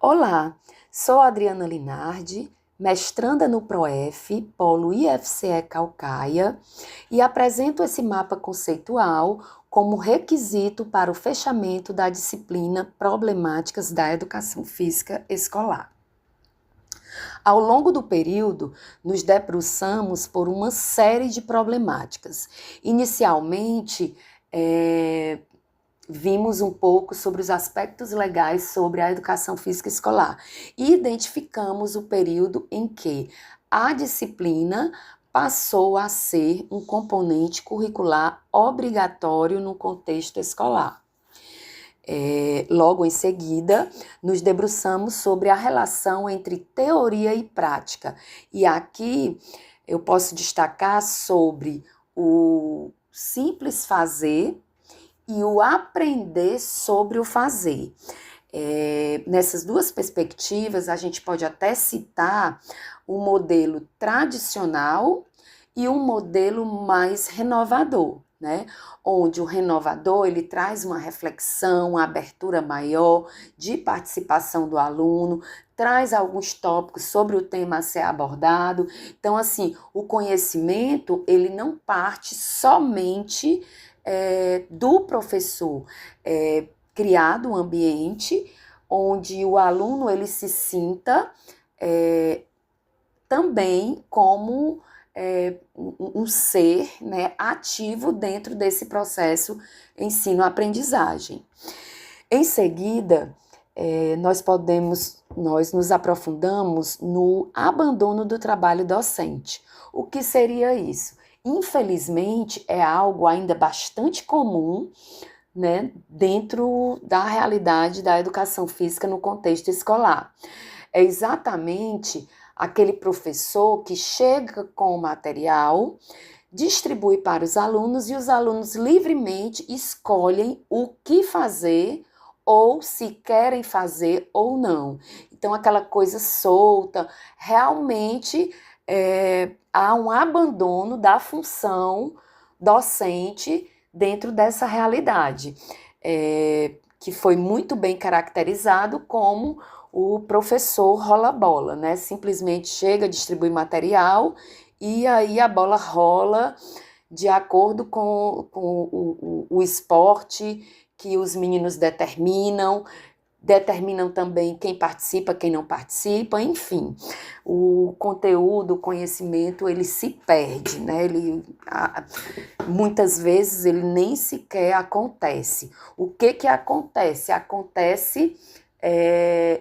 Olá, sou Adriana Linardi, mestranda no PROEF, Polo IFCE Caucaia, e apresento esse mapa conceitual como requisito para o fechamento da disciplina Problemáticas da Educação Física Escolar. Ao longo do período, nos debruçamos por uma série de problemáticas. Inicialmente, vimos um pouco sobre os aspectos legais sobre a educação física escolar e identificamos o período em que a disciplina passou a ser um componente curricular obrigatório no contexto escolar. Logo em seguida, nos debruçamos sobre a relação entre teoria e prática. E aqui eu posso destacar sobre o simples fazer e o aprender sobre o fazer. Nessas duas perspectivas, a gente pode até citar o modelo tradicional e um modelo mais renovador, né? Onde o renovador ele traz uma reflexão, uma abertura maior de participação do aluno, traz alguns tópicos sobre o tema a ser abordado. Então, assim, o conhecimento ele não parte somente do professor, criado um ambiente onde o aluno ele se sinta também como um ser, né, ativo dentro desse processo ensino-aprendizagem. Em seguida, nós nos aprofundamos no abandono do trabalho docente. O que seria isso? Infelizmente, é algo ainda bastante comum, né, dentro da realidade da educação física no contexto escolar. É exatamente aquele professor que chega com o material, distribui para os alunos e os alunos livremente escolhem o que fazer ou se querem fazer ou não. Então, aquela coisa solta, realmente há um abandono da função docente dentro dessa realidade, que foi muito bem caracterizado como o professor rola-bola, né? Simplesmente chega, distribui material e aí a bola rola de acordo com o esporte que os meninos determinam também quem participa, quem não participa, enfim. O conteúdo, o conhecimento, ele se perde, né? Muitas vezes ele nem sequer acontece. O que acontece? Acontece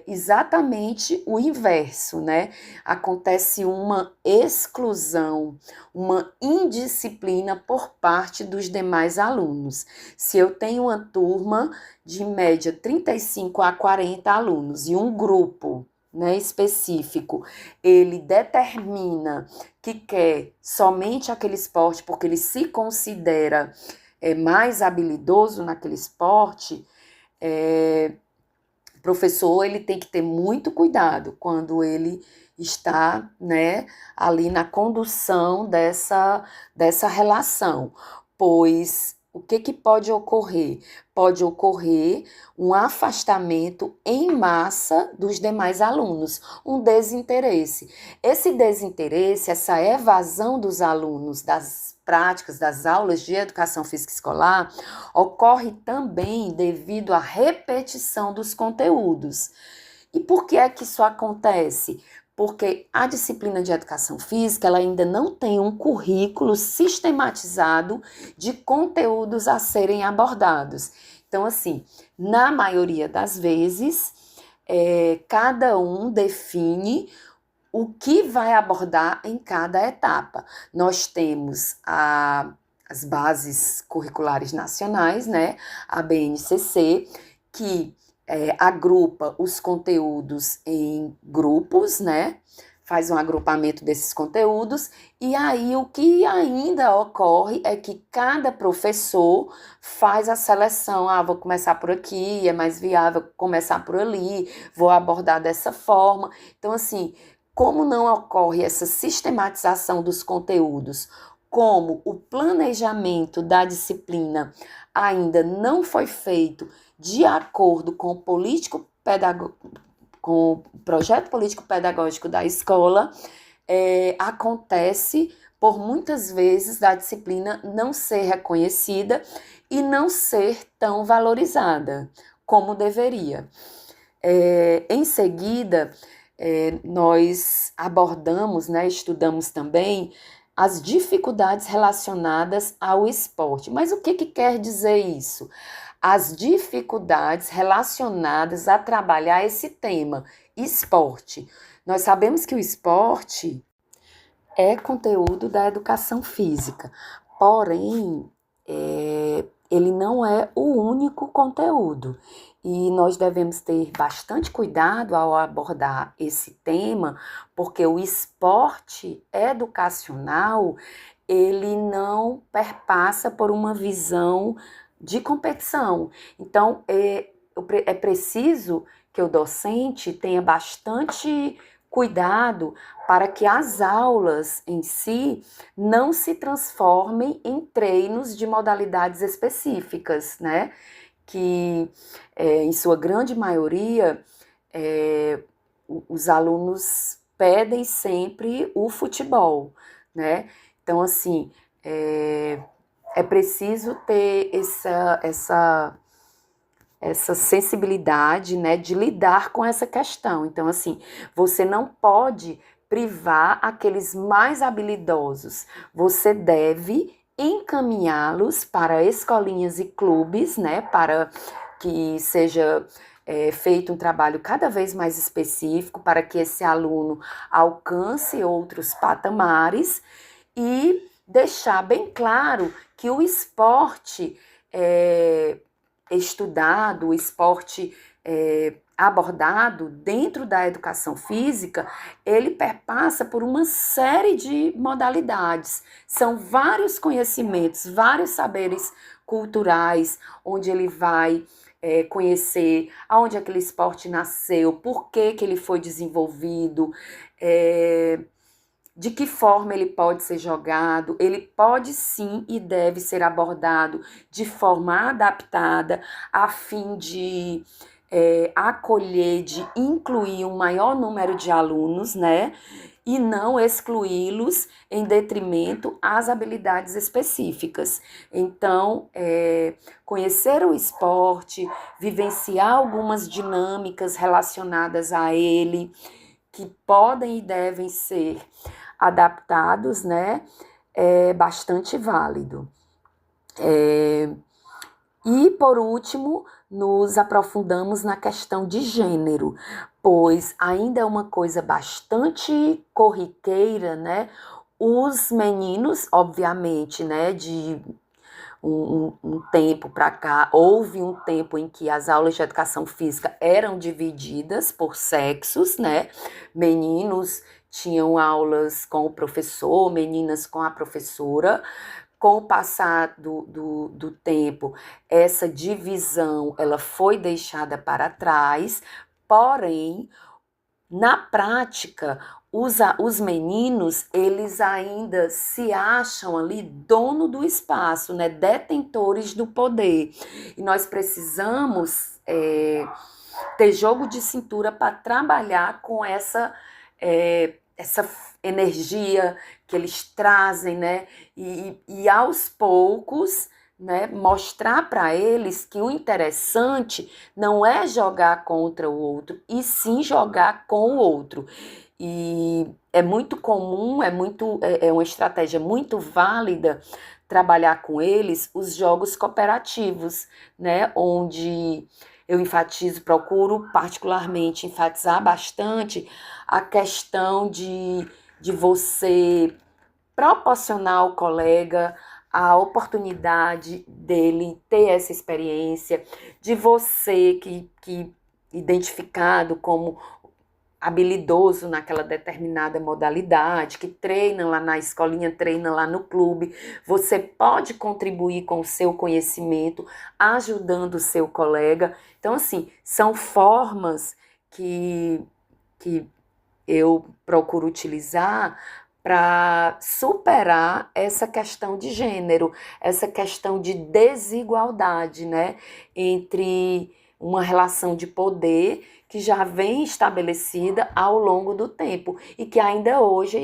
exatamente o inverso, né? Acontece uma exclusão, uma indisciplina por parte dos demais alunos. Se eu tenho uma turma de média 35 a 40 alunos e um grupo, né, específico, ele determina que quer somente aquele esporte porque ele se considera mais habilidoso naquele esporte, o professor ele tem que ter muito cuidado quando ele está, né, ali na condução dessa relação, pois o que pode ocorrer? Pode ocorrer um afastamento em massa dos demais alunos, um desinteresse. Esse desinteresse, essa evasão dos alunos das práticas, das aulas de educação física escolar, ocorre também devido à repetição dos conteúdos. E por que é que isso acontece? Porque a disciplina de educação física ela ainda não tem um currículo sistematizado de conteúdos a serem abordados. Então, assim, na maioria das vezes, cada um define o que vai abordar em cada etapa. Nós temos as bases curriculares nacionais, né, a BNCC, que agrupa os conteúdos em grupos, né? Faz um agrupamento desses conteúdos, e aí o que ainda ocorre é que cada professor faz a seleção, vou começar por aqui, é mais viável começar por ali, vou abordar dessa forma. Então, assim, como não ocorre essa sistematização dos conteúdos, como o planejamento da disciplina ainda não foi feito de acordo com o com o projeto político-pedagógico da escola, acontece por muitas vezes da disciplina não ser reconhecida e não ser tão valorizada como deveria. Em seguida, nós abordamos, né, estudamos também as dificuldades relacionadas ao esporte. Mas o que quer dizer isso? As dificuldades relacionadas a trabalhar esse tema, esporte. Nós sabemos que o esporte é conteúdo da educação física, porém, ele não é o único conteúdo. E nós devemos ter bastante cuidado ao abordar esse tema, porque o esporte educacional, ele não perpassa por uma visão de competição. Então, é preciso que o docente tenha bastante cuidado para que as aulas em si não se transformem em treinos de modalidades específicas, né? Que, em sua grande maioria, os alunos pedem sempre o futebol, né? Então, assim, é preciso ter essa sensibilidade, né, de lidar com essa questão. Então, assim, você não pode privar aqueles mais habilidosos. Você deve encaminhá-los para escolinhas e clubes, né, para que seja feito um trabalho cada vez mais específico, para que esse aluno alcance outros patamares e deixar bem claro que o esporte estudado, o esporte abordado dentro da educação física, ele perpassa por uma série de modalidades. São vários conhecimentos, vários saberes culturais, onde ele vai conhecer aonde aquele esporte nasceu, por que ele foi desenvolvido, de que forma ele pode ser jogado. Ele pode sim e deve ser abordado de forma adaptada, a fim de acolher, de incluir um maior número de alunos, né? E não excluí-los em detrimento às habilidades específicas. Então, conhecer o esporte, vivenciar algumas dinâmicas relacionadas a ele, que podem e devem ser adaptados, né, é bastante válido. E, por último, nos aprofundamos na questão de gênero, pois ainda é uma coisa bastante corriqueira, né? Os meninos, obviamente, né, de um tempo para cá, houve um tempo em que as aulas de educação física eram divididas por sexos, né? Meninos tinham aulas com o professor, meninas com a professora. Com o passar do tempo, essa divisão ela foi deixada para trás, porém, na prática, os meninos, eles ainda se acham ali dono do espaço, né? Detentores do poder. E nós precisamos ter jogo de cintura para trabalhar com essa energia que eles trazem, né? E aos poucos, né, mostrar para eles que o interessante não é jogar contra o outro, e sim jogar com o outro. E é muito comum, é uma estratégia muito válida trabalhar com eles os jogos cooperativos, né, onde eu procuro particularmente enfatizar bastante a questão de você proporcionar ao colega a oportunidade dele ter essa experiência, de você que identificado como habilidoso naquela determinada modalidade, que treina lá na escolinha, treina lá no clube, você pode contribuir com o seu conhecimento, ajudando o seu colega. Então, assim, são formas que eu procuro utilizar para superar essa questão de gênero, essa questão de desigualdade, né, entre uma relação de poder que já vem estabelecida ao longo do tempo e que ainda hoje